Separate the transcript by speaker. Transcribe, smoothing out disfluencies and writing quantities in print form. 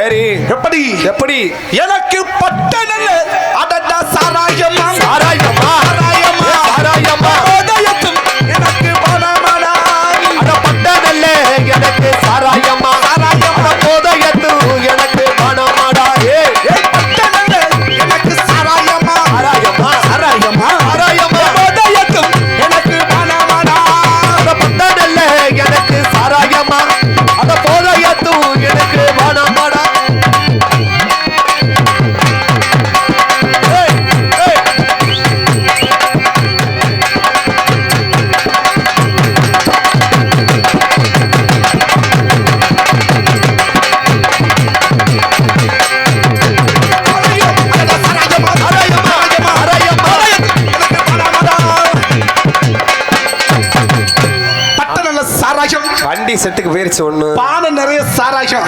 Speaker 1: சரி,
Speaker 2: எப்படி
Speaker 1: எப்படி?
Speaker 2: எனக்கு பட்ட நல்ல அடடா சாராயமா
Speaker 1: சாராயமா,
Speaker 2: சாராயமா
Speaker 1: சாராயமா,
Speaker 2: போதையத்தும் எனக்கு பணமடா
Speaker 1: அட பட்டதல்ல எனக்கு சாராயமா,
Speaker 2: சாராயமா
Speaker 1: போதையத்து எனக்கு பணமாடா.
Speaker 2: பட்ட நல்ல எனக்கு சாராயமா
Speaker 1: சாராயமா,
Speaker 2: சாராயமா
Speaker 1: சாராயமா,
Speaker 2: போதையத்தும் எனக்கு பணமடா
Speaker 1: அட பட்டதல்ல எனக்கு சாராயமா, அட போதையத்து எனக்கு பணமாடா.
Speaker 2: பட்ட நல்ல சாராயம்
Speaker 1: வண்டி செட்டுக்கு போயிருச்சு ஒண்ணு.
Speaker 2: பானை நிறைய சாராயம்